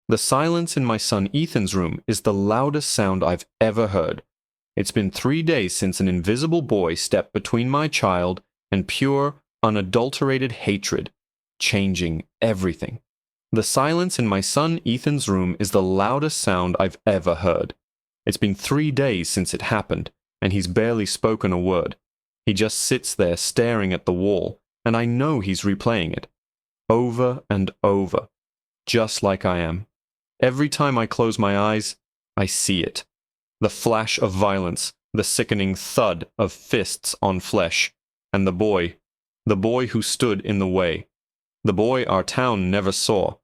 The silence in my son Ethan's room is the loudest sound I've ever heard. It's been 3 days since an invisible boy stepped between my child and pure, unadulterated hatred, changing everything. The silence in my son Ethan's room is the loudest sound I've ever heard. It's been 3 days since it happened, and he's barely spoken a word. He just sits there staring at the wall, and I know he's replaying it. Over and over, just like I am. Every time I close my eyes, I see it. The flash of violence, the sickening thud of fists on flesh, and the boy who stood in the way. The boy our town never saw,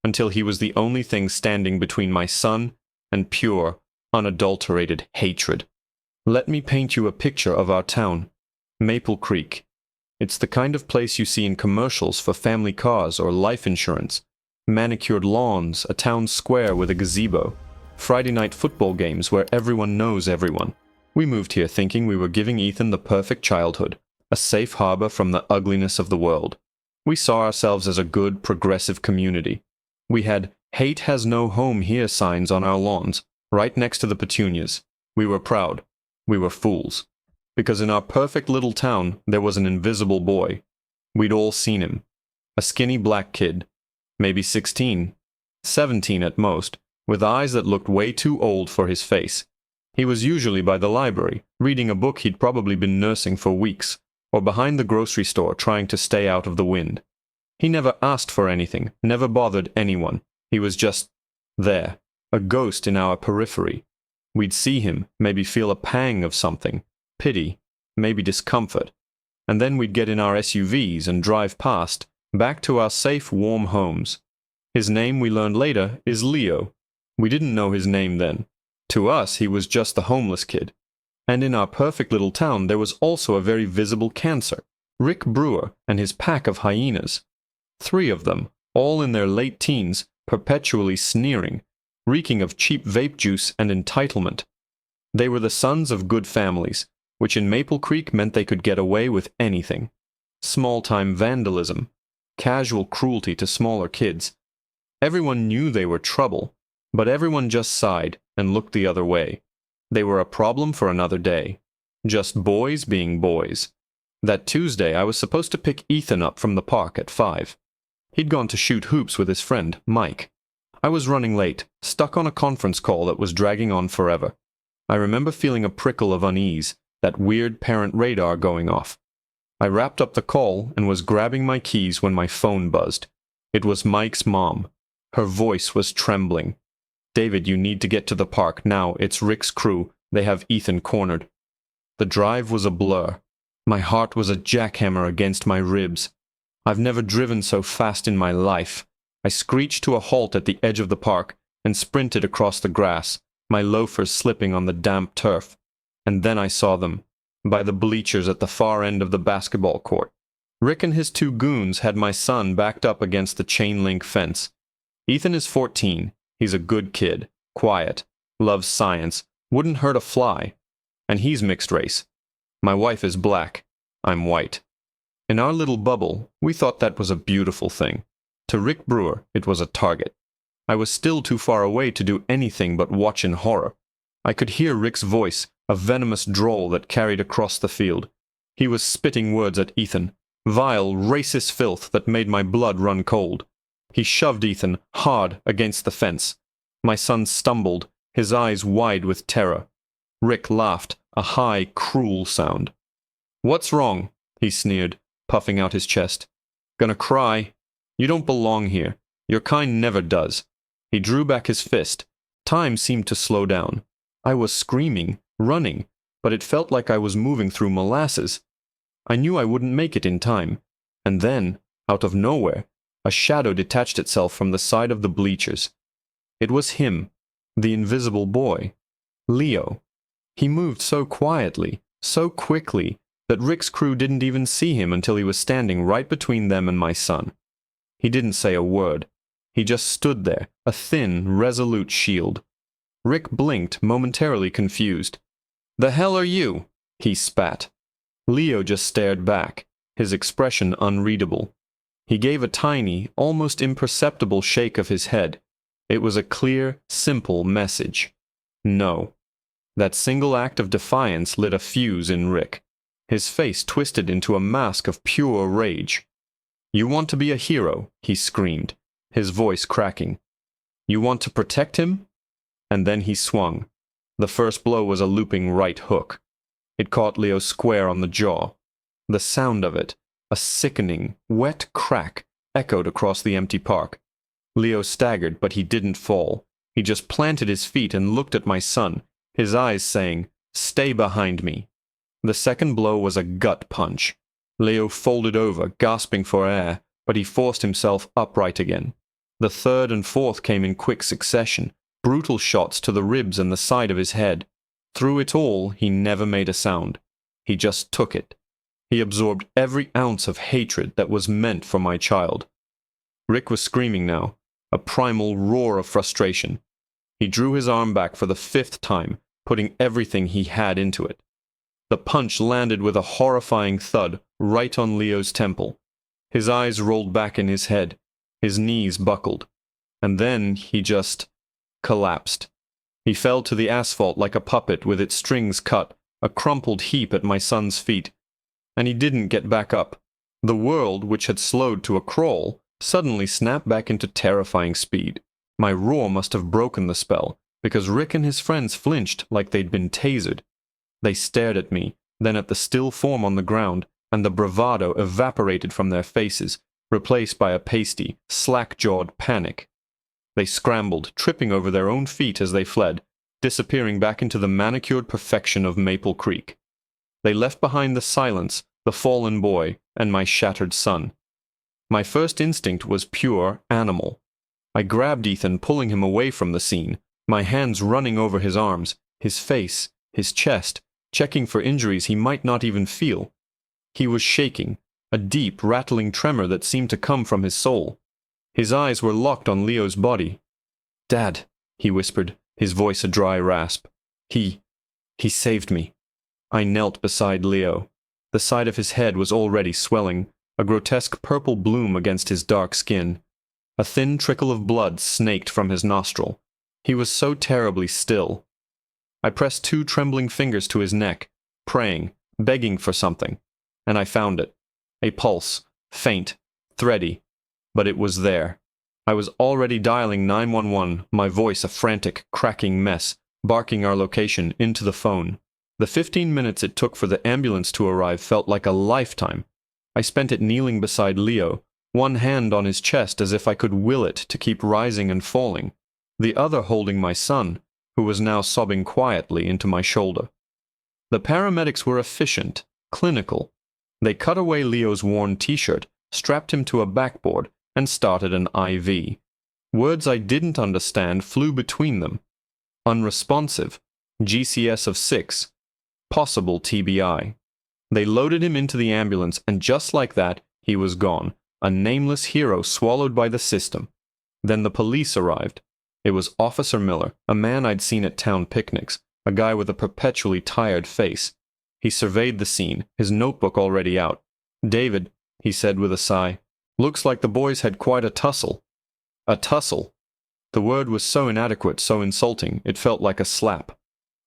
until he was the only thing standing between my son and pure, unadulterated hatred. Let me paint you a picture of our town. Maple Creek. It's the kind of place you see in commercials for family cars or life insurance. Manicured lawns, a town square with a gazebo, Friday night football games where everyone knows everyone. We moved here thinking we were giving Ethan the perfect childhood, a safe harbor from the ugliness of the world. We saw ourselves as a good, progressive community. We had "Hate has no home here" signs on our lawns, right next to the petunias. We were proud. We were fools. Because in our perfect little town, there was an invisible boy. We'd all seen him. A skinny black kid, maybe 16, 17 at most, with eyes that looked way too old for his face. He was usually by the library, reading a book he'd probably been nursing for weeks, or behind the grocery store trying to stay out of the wind. He never asked for anything, never bothered anyone. He was just there, a ghost in our periphery. We'd see him, maybe feel a pang of something, pity, maybe discomfort, and then we'd get in our SUVs and drive past, back to our safe, warm homes. His name, we learned later, is Leo. We didn't know his name then. To us, he was just the homeless kid. And in our perfect little town, there was also a very visible cancer, Rick Brewer and his pack of hyenas. 3 of them, all in their late teens, perpetually sneering, reeking of cheap vape juice and entitlement. They were the sons of good families, which in Maple Creek meant they could get away with anything. Small-time vandalism, casual cruelty to smaller kids. Everyone knew they were trouble, but everyone just sighed and looked the other way. They were a problem for another day. Just boys being boys. That Tuesday I was supposed to pick Ethan up from the park at 5. He'd gone to shoot hoops with his friend, Mike. I was running late, stuck on a conference call that was dragging on forever. I remember feeling a prickle of unease, that weird parent radar going off. I wrapped up the call and was grabbing my keys when my phone buzzed. It was Mike's mom. Her voice was trembling. "David, you need to get to the park now. It's Rick's crew. They have Ethan cornered." The drive was a blur. My heart was a jackhammer against my ribs. I've never driven so fast in my life. I screeched to a halt at the edge of the park and sprinted across the grass, my loafers slipping on the damp turf. And then I saw them, by the bleachers at the far end of the basketball court. Rick and his 2 goons had my son backed up against the chain-link fence. Ethan is 14. He's a good kid, quiet, loves science, wouldn't hurt a fly. And he's mixed race. My wife is black. I'm white. In our little bubble, we thought that was a beautiful thing. To Rick Brewer, it was a target. I was still too far away to do anything but watch in horror. I could hear Rick's voice, a venomous drawl that carried across the field. He was spitting words at Ethan, vile, racist filth that made my blood run cold. He shoved Ethan hard against the fence. My son stumbled, his eyes wide with terror. Rick laughed, a high, cruel sound. "What's wrong?" he sneered, puffing out his chest. "Gonna cry? You don't belong here. Your kind never does." He drew back his fist. Time seemed to slow down. I was screaming, running, but it felt like I was moving through molasses. I knew I wouldn't make it in time. And then, out of nowhere, a shadow detached itself from the side of the bleachers. It was him, the invisible boy, Leo. He moved so quietly, so quickly, that Rick's crew didn't even see him until he was standing right between them and my son. He didn't say a word. He just stood there, a thin, resolute shield. Rick blinked, momentarily confused. "The hell are you?" he spat. Leo just stared back, his expression unreadable. He gave a tiny, almost imperceptible shake of his head. It was a clear, simple message. No. That single act of defiance lit a fuse in Rick. His face twisted into a mask of pure rage. "You want to be a hero," he screamed, his voice cracking. "You want to protect him?" And then he swung. The first blow was a looping right hook. It caught Leo square on the jaw. The sound of it, a sickening, wet crack, echoed across the empty park. Leo staggered, but he didn't fall. He just planted his feet and looked at my son, his eyes saying, "Stay behind me." The second blow was a gut punch. Leo folded over, gasping for air, but he forced himself upright again. The third and fourth came in quick succession, brutal shots to the ribs and the side of his head. Through it all, he never made a sound. He just took it. He absorbed every ounce of hatred that was meant for my child. Rick was screaming now, a primal roar of frustration. He drew his arm back for the fifth time, putting everything he had into it. The punch landed with a horrifying thud right on Leo's temple. His eyes rolled back in his head. His knees buckled. And then he just collapsed. He fell to the asphalt like a puppet with its strings cut, a crumpled heap at my son's feet. And he didn't get back up. The world, which had slowed to a crawl, suddenly snapped back into terrifying speed. My roar must have broken the spell, because Rick and his friends flinched like they'd been tasered. They stared at me, then at the still form on the ground, and the bravado evaporated from their faces, replaced by a pasty, slack-jawed panic. They scrambled, tripping over their own feet as they fled, disappearing back into the manicured perfection of Maple Creek. They left behind the silence, the fallen boy, and my shattered son. My first instinct was pure animal. I grabbed Ethan, pulling him away from the scene, my hands running over his arms, his face, his chest, checking for injuries he might not even feel. He was shaking, a deep, rattling tremor that seemed to come from his soul. His eyes were locked on Leo's body. "Dad," he whispered, his voice a dry rasp. He saved me." I knelt beside Leo. The side of his head was already swelling, a grotesque purple bloom against his dark skin. A thin trickle of blood snaked from his nostril. He was so terribly still. I pressed 2 trembling fingers to his neck, praying, begging for something, and I found it. A pulse, faint, thready, but it was there. I was already dialing 911, my voice a frantic, cracking mess, barking our location into the phone. The 15 minutes it took for the ambulance to arrive felt like a lifetime. I spent it kneeling beside Leo, one hand on his chest as if I could will it to keep rising and falling, the other holding my son, who was now sobbing quietly into my shoulder. The paramedics were efficient, clinical. They cut away Leo's worn t-shirt, strapped him to a backboard, and started an IV. Words I didn't understand flew between them. Unresponsive, GCS of 6, possible TBI. They loaded him into the ambulance, and just like that, he was gone, a nameless hero swallowed by the system. Then the police arrived. It was Officer Miller, a man I'd seen at town picnics, a guy with a perpetually tired face. He surveyed the scene, his notebook already out. "David," he said with a sigh, "looks like the boys had quite a tussle." A tussle. The word was so inadequate, so insulting, it felt like a slap.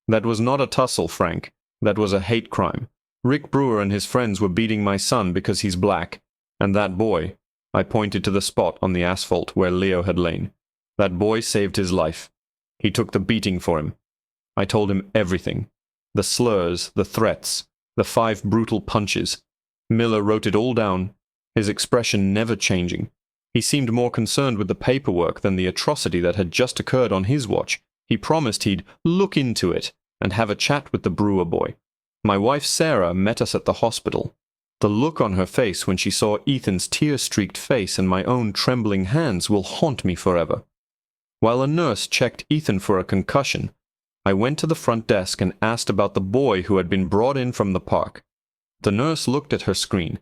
That was not a tussle, Frank. That was a hate crime. Rick Brewer and his friends were beating my son because he's black. And that boy, I pointed to the spot on the asphalt where Leo had lain. That boy saved his life. He took the beating for him. I told him everything. The slurs, the threats, the 5 brutal punches. Miller wrote it all down, his expression never changing. He seemed more concerned with the paperwork than the atrocity that had just occurred on his watch. He promised he'd look into it and have a chat with the Brewer boy. My wife Sarah met us at the hospital. The look on her face when she saw Ethan's tear-streaked face and my own trembling hands will haunt me forever. While a nurse checked Ethan for a concussion, I went to the front desk and asked about the boy who had been brought in from the park. The nurse looked at her screen.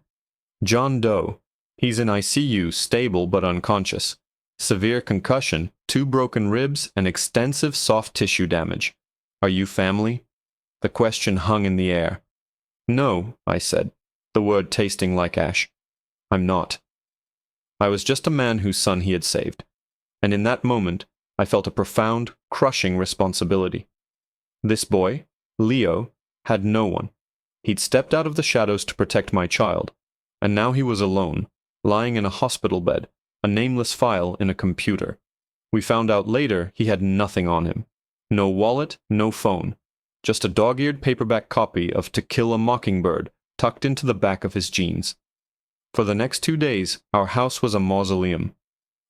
"John Doe. He's in ICU, stable but unconscious. Severe concussion, 2 broken ribs, and extensive soft tissue damage. Are you family?" The question hung in the air. "No," I said, the word tasting like ash. "I'm not." I was just a man whose son he had saved. And in that moment, I felt a profound, crushing responsibility. This boy, Leo, had no one. He'd stepped out of the shadows to protect my child, and now he was alone, lying in a hospital bed, a nameless file in a computer. We found out later he had nothing on him. No wallet, no phone. Just a dog-eared paperback copy of To Kill a Mockingbird tucked into the back of his jeans. For the next 2 days, our house was a mausoleum.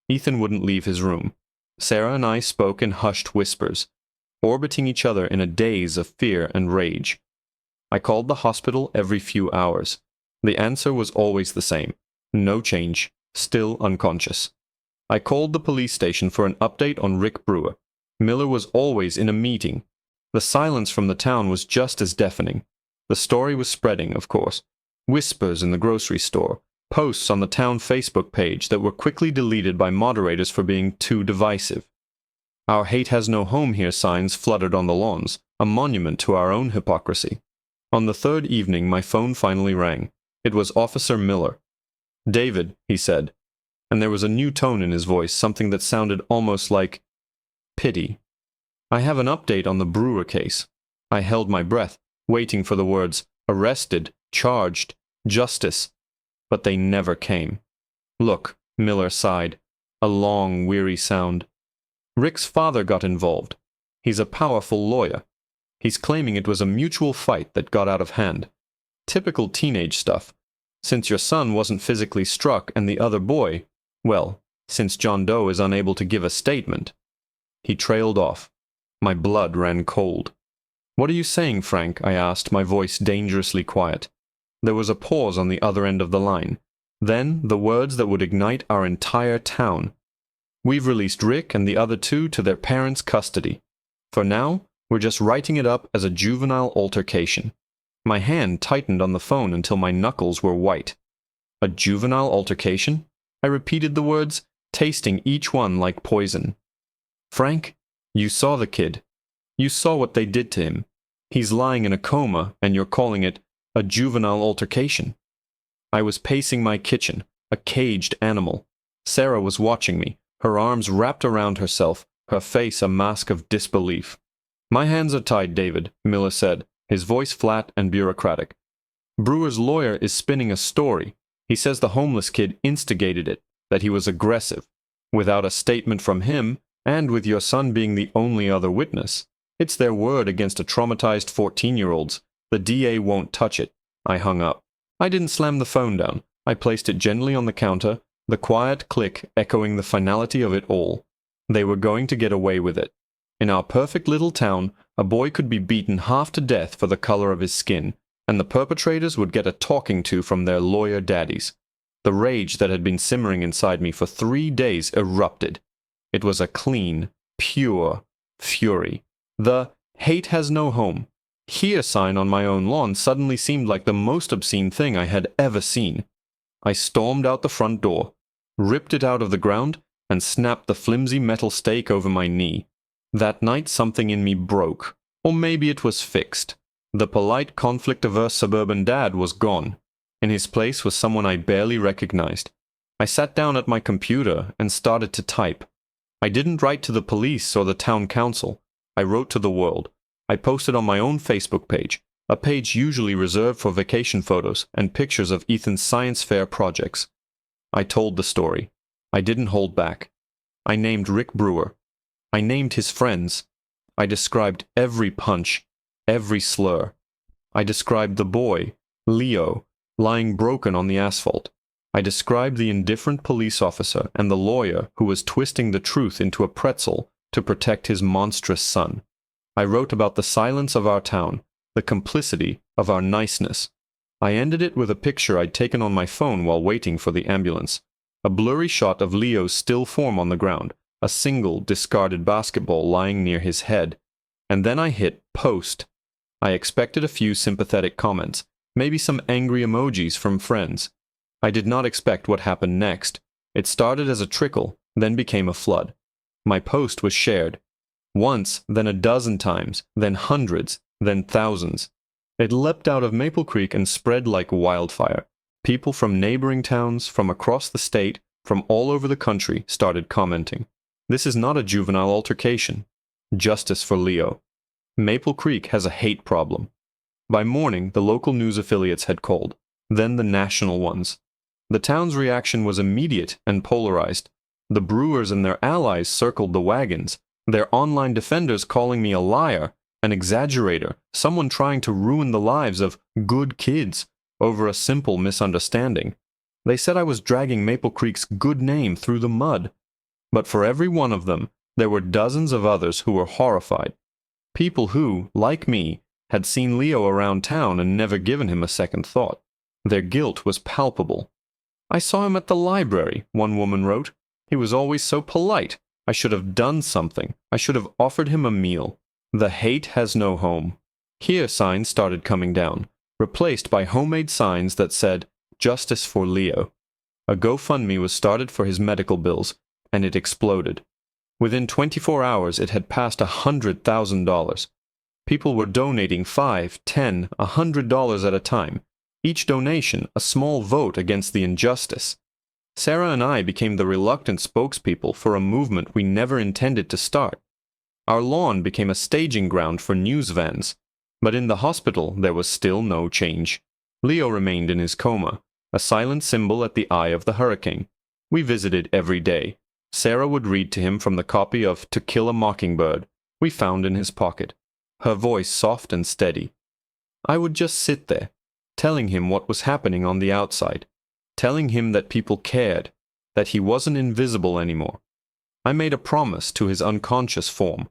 Ethan wouldn't leave his room. Sarah and I spoke in hushed whispers, orbiting each other in a daze of fear and rage. I called the hospital every few hours. The answer was always the same. No change. Still unconscious. I called the police station for an update on Rick Brewer. Miller was always in a meeting. The silence from the town was just as deafening. The story was spreading, of course. Whispers in the grocery store, posts on the town Facebook page that were quickly deleted by moderators for being too divisive. Our hate has no home here signs fluttered on the lawns, a monument to our own hypocrisy. On the third evening, my phone finally rang. It was Officer Miller. "David," he said, and there was a new tone in his voice, something that sounded almost like pity. "I have an update on the Brewer case." I held my breath, waiting for the words arrested, charged, justice, but they never came. "Look," Miller sighed, a long, weary sound. "Rick's father got involved. He's a powerful lawyer. He's claiming it was a mutual fight that got out of hand. Typical teenage stuff. Since your son wasn't physically struck and the other boy, well, since John Doe is unable to give a statement." He trailed off. My blood ran cold. "What are you saying, Frank?" I asked, my voice dangerously quiet. There was a pause on the other end of the line. Then the words that would ignite our entire town. "We've released Rick and the other two to their parents' custody. For now, we're just writing it up as a juvenile altercation." My hand tightened on the phone until my knuckles were white. "A juvenile altercation?" I repeated the words, tasting each one like poison. "Frank, you saw the kid. You saw what they did to him. He's lying in a coma, and you're calling it a juvenile altercation." I was pacing my kitchen, a caged animal. Sarah was watching me, her arms wrapped around herself, her face a mask of disbelief. "My hands are tied, David," Miller said, his voice flat and bureaucratic. "Brewer's lawyer is spinning a story. He says the homeless kid instigated it, that he was aggressive. Without a statement from him, and with your son being the only other witness, it's their word against a traumatized 14-year-old's. The DA won't touch it." I hung up. I didn't slam the phone down. I placed it gently on the counter, the quiet click echoing the finality of it all. They were going to get away with it. In our perfect little town, a boy could be beaten half to death for the color of his skin, and the perpetrators would get a talking to from their lawyer daddies. The rage that had been simmering inside me for 3 days erupted. It was a clean, pure fury. The "hate has no home here" sign on my own lawn suddenly seemed like the most obscene thing I had ever seen. I stormed out the front door, ripped it out of the ground, and snapped the flimsy metal stake over my knee. That night something in me broke, or maybe it was fixed. The polite, conflict-averse suburban dad was gone. In his place was someone I barely recognized. I sat down at my computer and started to type. I didn't write to the police or the town council. I wrote to the world. I posted on my own Facebook page, a page usually reserved for vacation photos and pictures of Ethan's science fair projects. I told the story. I didn't hold back. I named Rick Brewer. I named his friends. I described every punch, every slur. I described the boy, Leo, lying broken on the asphalt. I described the indifferent police officer and the lawyer who was twisting the truth into a pretzel to protect his monstrous son. I wrote about the silence of our town, the complicity of our niceness. I ended it with a picture I'd taken on my phone while waiting for the ambulance. A blurry shot of Leo's still form on the ground, a single discarded basketball lying near his head. And then I hit post. I expected a few sympathetic comments, maybe some angry emojis from friends. I did not expect what happened next. It started as a trickle, then became a flood. My post was shared. Once, then a dozen times, then hundreds, then thousands. It leapt out of Maple Creek and spread like wildfire. People from neighboring towns, from across the state, from all over the country started commenting. This is not a juvenile altercation. Justice for Leo. Maple Creek has a hate problem. By morning, the local news affiliates had called, then the national ones. The town's reaction was immediate and polarized. The Brewers and their allies circled the wagons, their online defenders calling me a liar, an exaggerator, someone trying to ruin the lives of good kids over a simple misunderstanding. They said I was dragging Maple Creek's good name through the mud. But for every one of them, there were dozens of others who were horrified. People who, like me, had seen Leo around town and never given him a second thought. Their guilt was palpable. "I saw him at the library," one woman wrote. "He was always so polite. I should have done something. I should have offered him a meal." The hate has no home. Here signs started coming down, replaced by homemade signs that said, "Justice for Leo." A GoFundMe was started for his medical bills, and it exploded. Within 24 hours, it had passed $100,000. People were donating $5, $10, $100 at a time. Each donation a small vote against the injustice. Sarah and I became the reluctant spokespeople for a movement we never intended to start. Our lawn became a staging ground for news vans. But in the hospital, there was still no change. Leo remained in his coma, a silent symbol at the eye of the hurricane. We visited every day. Sarah would read to him from the copy of To Kill a Mockingbird we found in his pocket, her voice soft and steady. I would just sit there, telling him what was happening on the outside, telling him that people cared, that he wasn't invisible anymore. I made a promise to his unconscious form,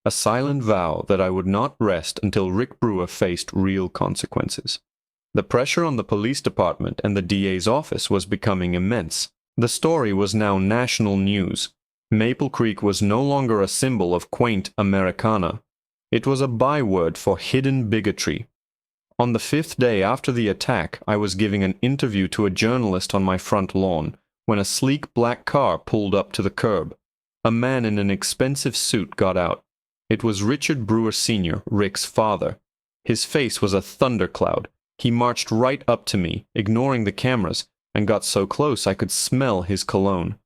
a silent vow that I would not rest until Rick Brewer faced real consequences. The pressure on the police department and the DA's office was becoming immense. The story was now national news. Maple Creek was no longer a symbol of quaint Americana. It was a byword for hidden bigotry. On the 5th day after the attack, I was giving an interview to a journalist on my front lawn when a sleek black car pulled up to the curb. A man in an expensive suit got out. It was Richard Brewer Sr., Rick's father. His face was a thundercloud. He marched right up to me, ignoring the cameras, and got so close I could smell his cologne.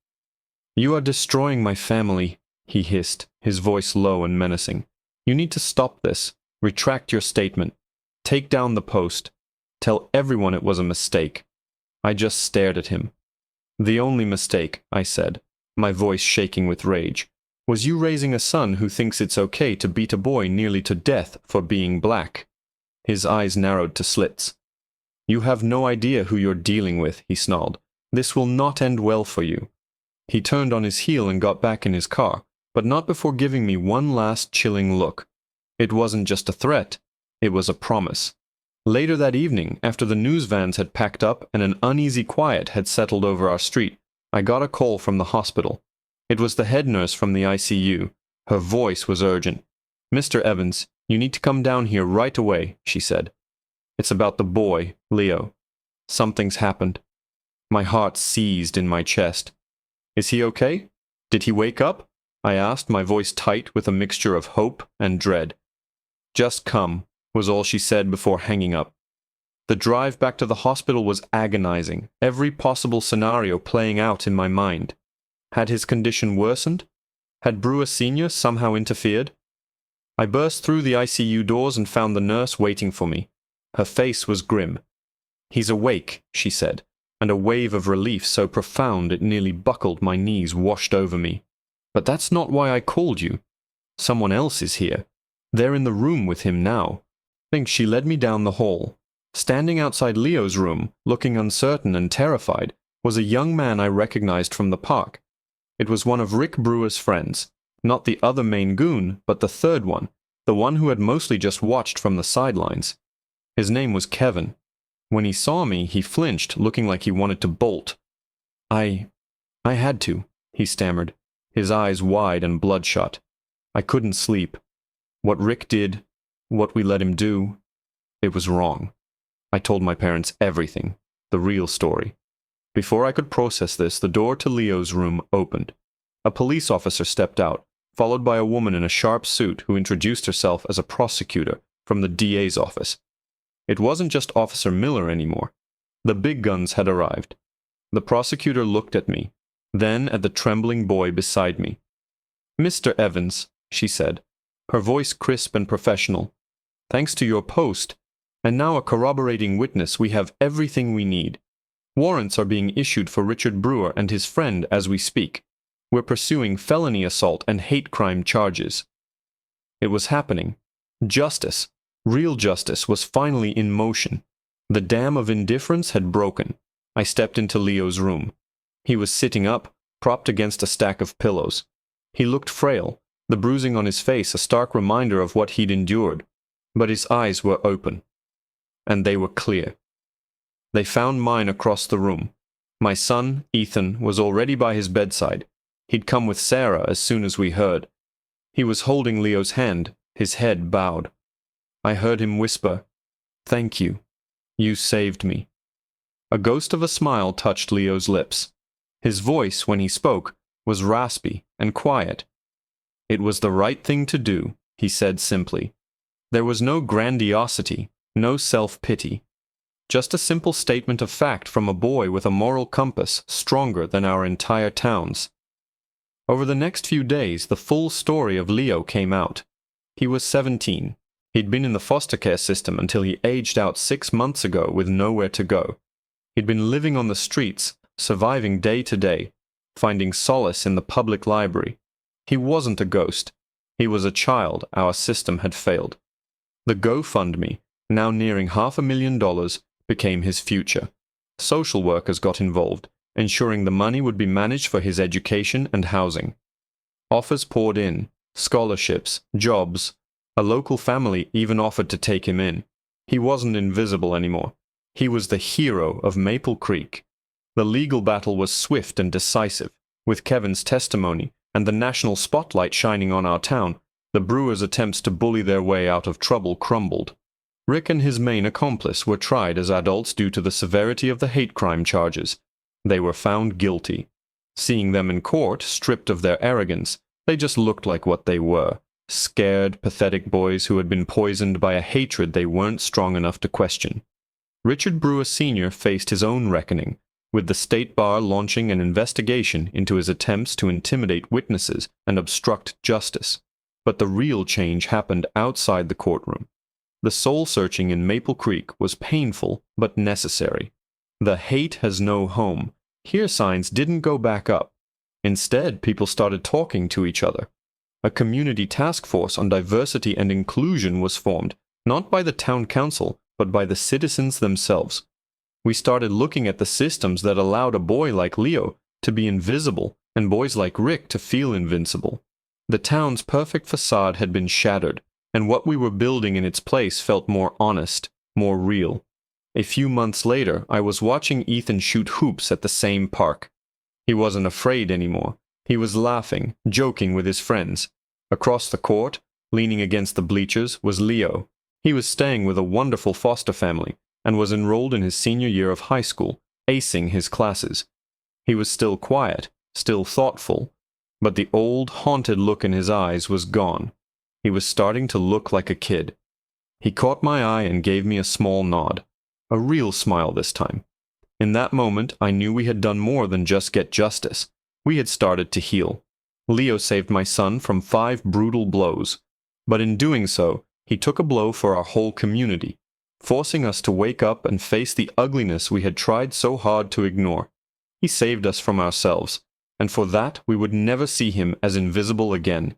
"You are destroying my family," he hissed, his voice low and menacing. "You need to stop this. Retract your statement. Take down the post. Tell everyone it was a mistake." I just stared at him. "The only mistake," I said, my voice shaking with rage, "was you raising a son who thinks it's okay to beat a boy nearly to death for being black." His eyes narrowed to slits. "You have no idea who you're dealing with," he snarled. "This will not end well for you." He turned on his heel and got back in his car, but not before giving me one last chilling look. It wasn't just a threat, it was a promise. Later that evening, after the news vans had packed up and an uneasy quiet had settled over our street, I got a call from the hospital. It was the head nurse from the ICU. Her voice was urgent. "Mr. Evans, you need to come down here right away," she said. "It's about the boy, Leo. Something's happened." My heart seized in my chest. "Is he okay? Did he wake up?" I asked, my voice tight with a mixture of hope and dread. "Just come," was all she said before hanging up. The drive back to the hospital was agonizing, every possible scenario playing out in my mind. Had his condition worsened? Had Brewer Sr. somehow interfered? I burst through the ICU doors and found the nurse waiting for me. Her face was grim. "He's awake," she said, and a wave of relief so profound it nearly buckled my knees washed over me. "But that's not why I called you. Someone else is here. They're in the room with him now." She led me down the hall. Standing outside Leo's room, looking uncertain and terrified, was a young man I recognized from the park. It was one of Rick Brewer's friends, not the other main goon, but the third one, the one who had mostly just watched from the sidelines. His name was Kevin. When he saw me, he flinched, looking like he wanted to bolt. I had to," he stammered, his eyes wide and bloodshot. "I couldn't sleep. What Rick did, what we let him do, it was wrong. I told my parents everything, the real story." Before I could process this, the door to Leo's room opened. A police officer stepped out, followed by a woman in a sharp suit who introduced herself as a prosecutor from the DA's office. It wasn't just Officer Miller anymore. The big guns had arrived. The prosecutor looked at me, then at the trembling boy beside me. Mr. Evans, she said, her voice crisp and professional, thanks to your post, and now a corroborating witness, we have everything we need. Warrants are being issued for Richard Brewer and his friend as we speak. We're pursuing felony assault and hate crime charges. It was happening. Justice, real justice, was finally in motion. The dam of indifference had broken. I stepped into Leo's room. He was sitting up, propped against a stack of pillows. He looked frail, the bruising on his face a stark reminder of what he'd endured. But his eyes were open. And they were clear. They found mine across the room. My son, Ethan, was already by his bedside. He'd come with Sarah as soon as we heard. He was holding Leo's hand, his head bowed. I heard him whisper, "Thank you. You saved me." A ghost of a smile touched Leo's lips. His voice, when he spoke, was raspy and quiet. "It was the right thing to do," he said simply. There was no grandiosity, no self-pity. Just a simple statement of fact from a boy with a moral compass stronger than our entire town's. Over the next few days, the full story of Leo came out. He was 17. He'd been in the foster care system until he aged out 6 months ago with nowhere to go. He'd been living on the streets, surviving day to day, finding solace in the public library. He wasn't a ghost. He was a child our system had failed. The GoFundMe, now nearing $500,000, became his future. Social workers got involved, ensuring the money would be managed for his education and housing. Offers poured in, scholarships, jobs. A local family even offered to take him in. He wasn't invisible anymore. He was the hero of Maple Creek. The legal battle was swift and decisive. With Kevin's testimony and the national spotlight shining on our town, the Brewers' attempts to bully their way out of trouble crumbled. Rick and his main accomplice were tried as adults due to the severity of the hate crime charges. They were found guilty. Seeing them in court, stripped of their arrogance, they just looked like what they were. Scared, pathetic boys who had been poisoned by a hatred they weren't strong enough to question. Richard Brewer Sr. faced his own reckoning, with the state bar launching an investigation into his attempts to intimidate witnesses and obstruct justice. But the real change happened outside the courtroom. The soul-searching in Maple Creek was painful but necessary. The hate has no home. Here signs didn't go back up. Instead, people started talking to each other. A community task force on diversity and inclusion was formed, not by the town council, but by the citizens themselves. We started looking at the systems that allowed a boy like Leo to be invisible and boys like Rick to feel invincible. The town's perfect facade had been shattered, and what we were building in its place felt more honest, more real. A few months later, I was watching Ethan shoot hoops at the same park. He wasn't afraid anymore. He was laughing, joking with his friends. Across the court, leaning against the bleachers, was Leo. He was staying with a wonderful foster family and was enrolled in his senior year of high school, acing his classes. He was still quiet, still thoughtful, but the old, haunted look in his eyes was gone. He was starting to look like a kid. He caught my eye and gave me a small nod. A real smile this time. In that moment, I knew we had done more than just get justice. We had started to heal. Leo saved my son from 5 brutal blows. But in doing so, he took a blow for our whole community, forcing us to wake up and face the ugliness we had tried so hard to ignore. He saved us from ourselves, and for that we would never see him as invisible again.